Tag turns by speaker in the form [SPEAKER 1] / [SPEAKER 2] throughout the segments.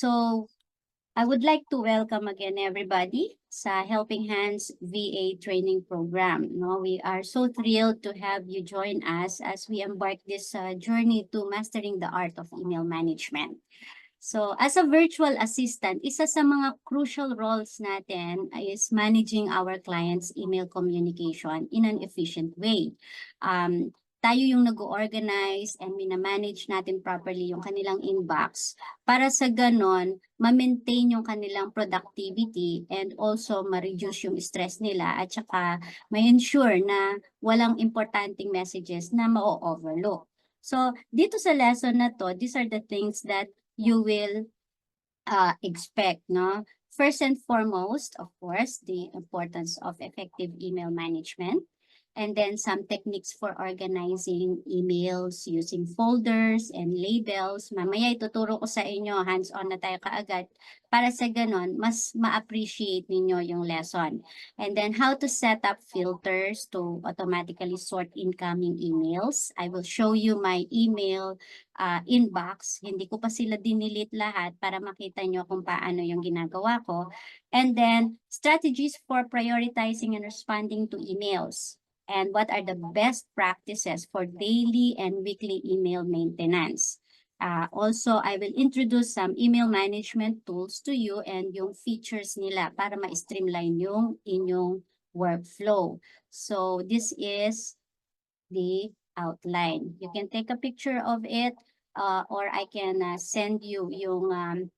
[SPEAKER 1] So, I would like to welcome again everybody sa Helping Hands VA training program. No, we are so thrilled to have you join us as we embark this journey to mastering the art of email management. So, as a virtual assistant, isa sa mga crucial roles natin is managing our clients' email communication in an efficient way. Tayo yung nag-organize and minamanage natin properly yung kanilang inbox para sa ganon, ma-maintain yung kanilang productivity and also ma-reduce yung stress nila at saka ma-ensure na walang importanteng messages na ma-overlook. So, dito sa lesson na to, these are the things that you will expect, no? First and foremost, of course, the importance of effective email management. And then some techniques for organizing emails using folders and labels. Mamaya ituturo ko sa inyo, hands-on na tayo kaagad. Para sa ganon, mas ma-appreciate ninyo yung lesson. And then how to set up filters to automatically sort incoming emails. I will show you my email inbox. Hindi ko pa sila dinilit lahat para makita nyo kung paano yung ginagawa ko. And then, strategies for prioritizing and responding to emails. And what are the best practices for daily and weekly email maintenance. Also, I will introduce some email management tools to you and yung features nila para ma-streamline yung inyong workflow. So, this is the outline. You can take a picture of it or I can send you yung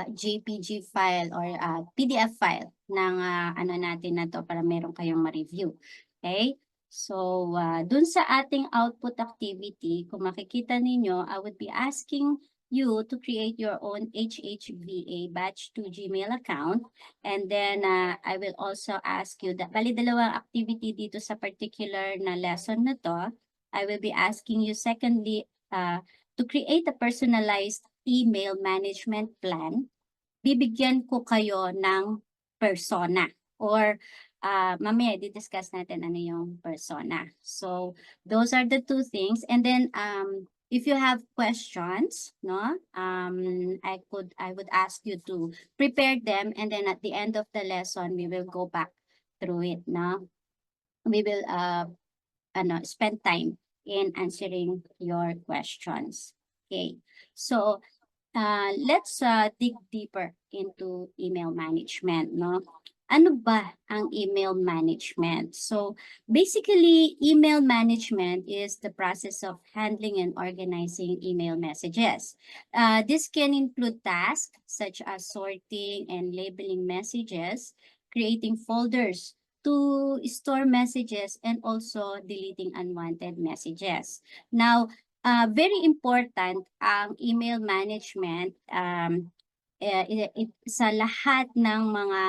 [SPEAKER 1] JPG file or PDF file ng ano natin na to para meron kayong ma-review. Okay? So, dun sa ating output activity, kung makikita ninyo, I would be asking you to create your own HHVA batch 2 Gmail account. And then, I will also ask you, bali dalawang activity dito sa particular na lesson na to. I will be asking you secondly, to create a personalized email management plan, bibigyan ko kayo ng persona or mamaya di-discuss natin ano yung persona. So those are the two things. And then if you have questions, no, I would ask you to prepare them and then at the end of the lesson we will go back through it, no. We will spend time in answering your questions. Okay. So let's dig deeper into email management, no? Ano ba ang email management? So, basically, email management is the process of handling and organizing email messages. This can include tasks such as sorting and labeling messages, creating folders to store messages, and also deleting unwanted messages. Now, very important ang email management sa lahat ng mga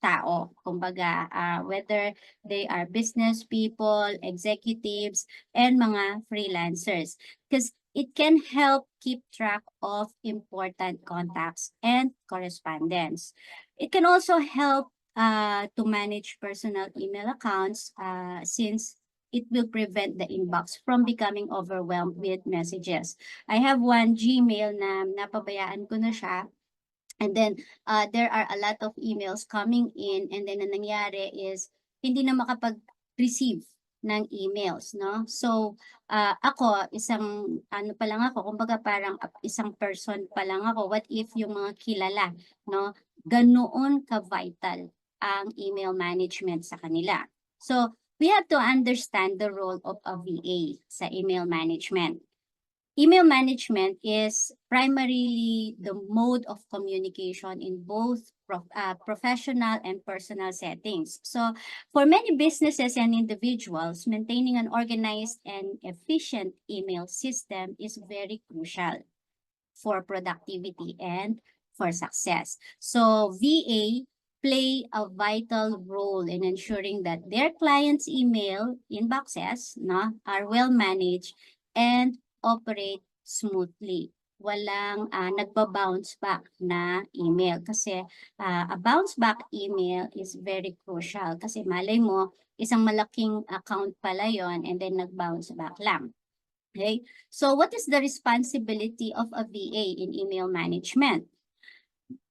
[SPEAKER 1] tao. Kumbaga, whether they are business people, executives, and mga freelancers. Because it can help keep track of important contacts and correspondence. It can also help to manage personal email accounts since it will prevent the inbox from becoming overwhelmed with messages. I have one Gmail na napabayaan ko na siya. And then there are a lot of emails coming in and then ang nangyari is hindi na makapag-receive ng emails, no? So ako, isang ano pa lang ako, kumbaga parang isang person pa lang ako. What if yung mga kilala, no? Ganoon ka-vital ang email management sa kanila. So we have to understand the role of a VA sa email management. Email management is primarily the mode of communication in both professional and personal settings. So for many businesses and individuals, maintaining an organized and efficient email system is very crucial for productivity and for success. So VA play a vital role in ensuring that their clients' email inboxes are well managed and operate smoothly. Walang nagba-bounce back na email kasi a bounce back email is very crucial kasi malay mo isang malaking account pala yon and then nag-bounce back lang. Okay, so what is the responsibility of a VA in email management?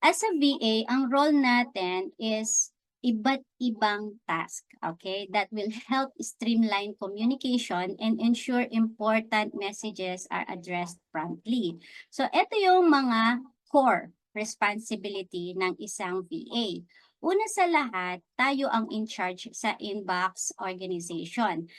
[SPEAKER 1] As a VA, ang role natin is iba't ibang task, okay, that will help streamline communication and ensure important messages are addressed promptly. So, ito yung mga core responsibility ng isang VA. Una sa lahat, tayo ang in charge sa inbox organization.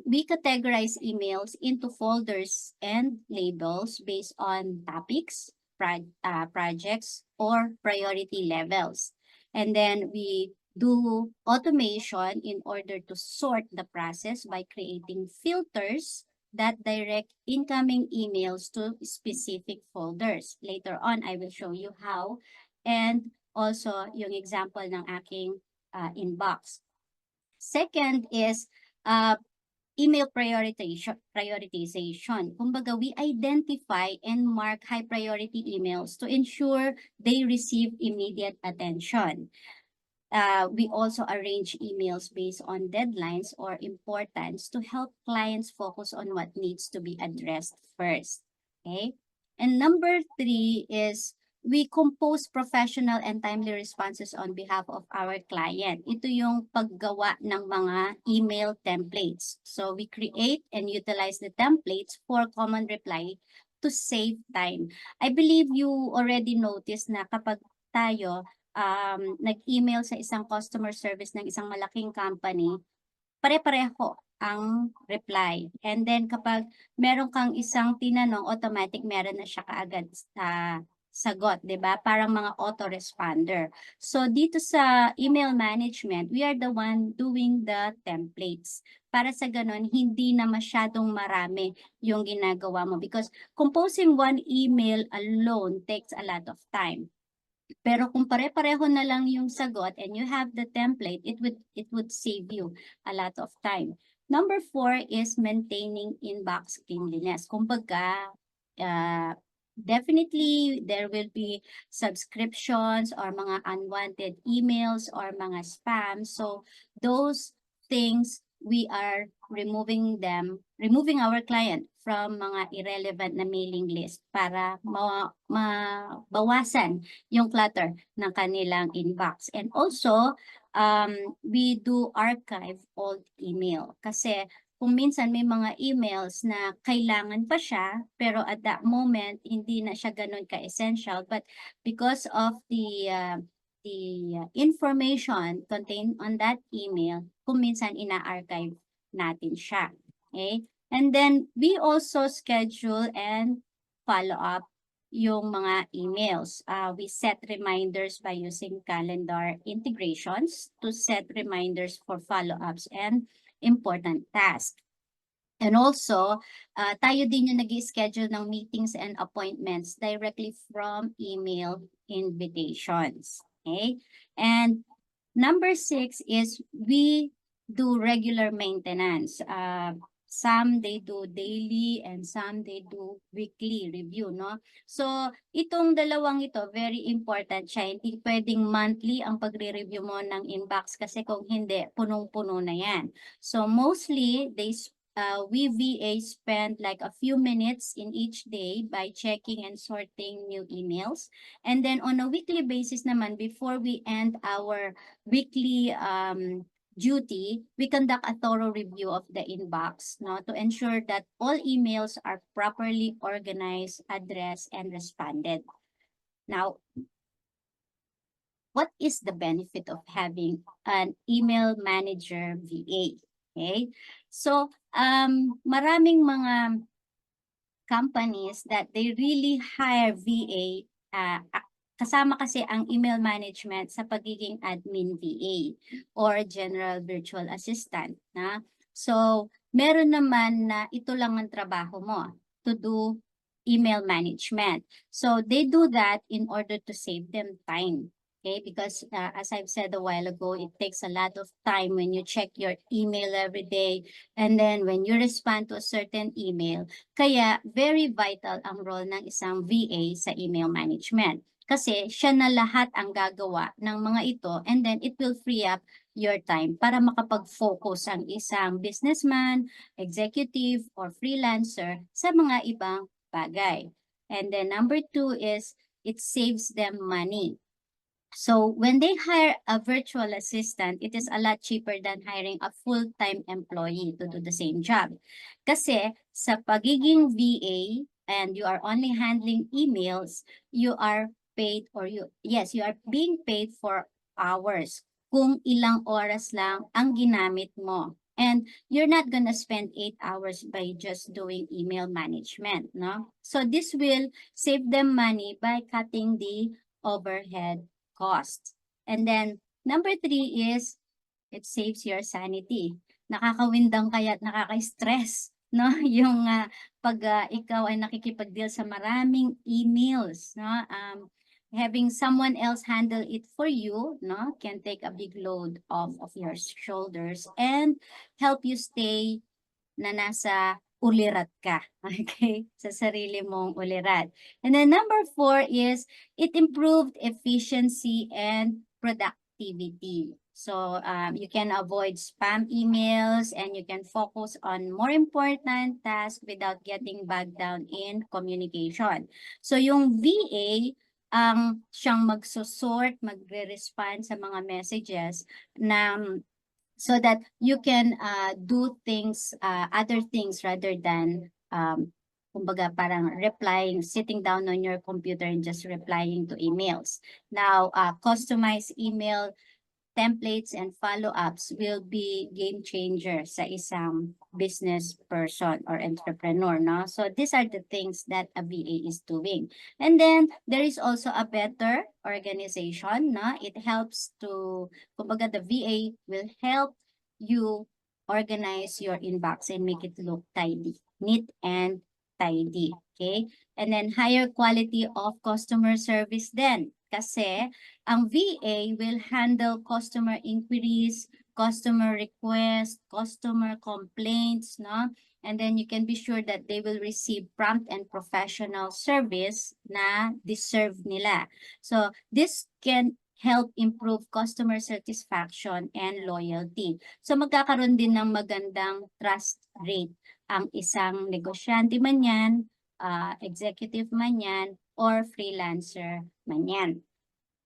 [SPEAKER 1] We categorize emails into folders and labels based on topics, projects, or priority levels. And then we do automation in order to sort the process by creating filters that direct incoming emails to specific folders. Later on, I will show you how. And also, yung example ng aking inbox. Second is uh, email prioritization. Kumbaga, we identify and mark high priority emails to ensure they receive immediate attention. We also arrange emails based on deadlines or importance to help clients focus on what needs to be addressed first. Okay? And number 3 is we compose professional and timely responses on behalf of our client. Ito yung paggawa ng mga email templates. So we create and utilize the templates for common reply to save time. I believe you already noticed na kapag tayo nag-email sa isang customer service ng isang malaking company, pare-pareho ang reply. And then kapag meron kang isang tinanong, automatic meron na siya kaagad sa sagot, 'di ba? Parang mga autoresponder. So dito sa email management, we are the one doing the templates. Para sa ganun, hindi na masyadong marami yung ginagawa mo because composing one email alone takes a lot of time. Pero kung pare-pareho na lang yung sagot and you have the template, it would save you a lot of time. Number 4 is maintaining inbox cleanliness. Kumbaga, definitely there will be subscriptions or mga unwanted emails or mga spam. So those things we are removing our client from mga irrelevant na mailing list para mabawasan yung clutter ng kanilang inbox. And also, we do archive old email kasi kung minsan may mga emails na kailangan pa siya, pero at that moment, hindi na siya ganun ka-essential. But because of the information contained on that email, kung minsan ina-archive natin siya. Okay? And then, we also schedule and follow up yung mga emails. We set reminders by using calendar integrations to set reminders for follow-ups and important tasks. And also, tayo din yung nag-schedule ng meetings and appointments directly from email invitations. Okay? And number 6 is we do regular maintenance. Some they do daily and some they do weekly review, no? So, itong dalawang ito, very important siya. Hindi pwedeng monthly ang pagre-review mo ng inbox kasi kung hindi, punong-puno na yan. So, mostly, we VA spend like a few minutes in each day by checking and sorting new emails. And then on a weekly basis naman, before we end our weekly duty, we conduct a thorough review of the inbox, no, to ensure that all emails are properly organized, addressed, and responded. Now, what is the benefit of having an email manager VA? Okay? So, maraming mga companies that they really hire VA, kasama kasi ang email management sa pagiging admin VA or general virtual assistant. Na? So, meron naman na ito lang ang trabaho mo, to do email management. So, they do that in order to save them time. Okay, because as I've said a while ago, it takes a lot of time when you check your email every day and then when you respond to a certain email. Kaya very vital ang role ng isang VA sa email management. Kasi siya na lahat ang gagawa ng mga ito and then it will free up your time para makapag-focus ang isang businessman, executive, or freelancer sa mga ibang bagay. And then number 2 is it saves them money. So when they hire a virtual assistant, it is a lot cheaper than hiring a full-time employee to do the same job. Kasi sa pagiging VA and you are only handling emails, you are paid or you are being paid for hours kung ilang oras lang ang ginamit mo. And you're not gonna spend 8 hours by just doing email management, no? So this will save them money by cutting the overhead cost. And then, number 3 is, it saves your sanity. Nakakawindang kaya at nakaka-stress, no? Yung pag ikaw ay nakikipag-deal sa maraming emails, no? Having someone else handle it for you, no, can take a big load off of your shoulders and help you stay na nasa ulirat ka. Okay? Sa sarili mong ulirat. And then number 4 is it improved efficiency and productivity. So you can avoid spam emails and you can focus on more important tasks without getting bogged down in communication. So yung VA ang siyang magsusort, magre-respond sa mga messages na so that you can do things, other things rather than kumbaga parang replying, sitting down on your computer and just replying to emails. Now, customized email templates and follow-ups will be game changer sa isang business person or entrepreneur, no? So these are the things that a VA is doing. And then there is also a better organization, no? It helps to, kumbaga the VA will help you organize your inbox and make it look tidy, neat and tidy, okay? And then higher quality of customer service then. Kasi ang VA will handle customer inquiries, customer requests, customer complaints, no? And then you can be sure that they will receive prompt and professional service na deserve nila. So this can help improve customer satisfaction and loyalty. So magkakaroon din ng magandang trust rate ang isang negosyante man yan, executive man yan, or freelancer man yan.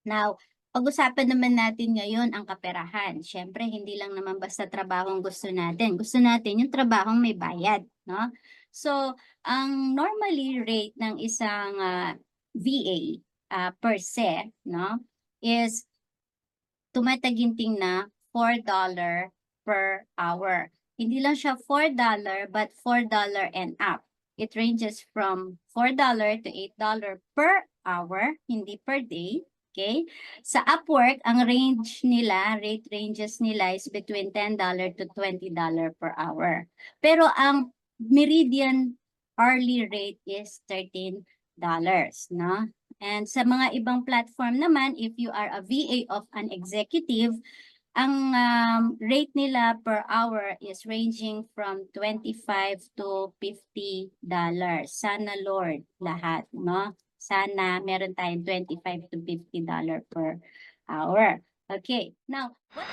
[SPEAKER 1] Now, pag-usapan naman natin ngayon ang kaperahan. Siyempre, hindi lang naman basta trabahong gusto natin. Gusto natin yung trabahong may bayad, no? So, ang normally rate ng isang VA per se, no, is tumataginting na $4 per hour. Hindi lang siya $4 but $4 and up. It ranges from $4 to $8 per hour, hindi per day. Okay? Sa Upwork, ang rate ranges nila is between $10 to $20 per hour. Pero ang Meridian hourly rate is $13, no? And sa mga ibang platform naman, if you are a VA of an executive, ang rate nila per hour is ranging from $25 to $50. Sana Lord lahat, no? Sana meron tayong $25 to $50 per hour. Okay, now, what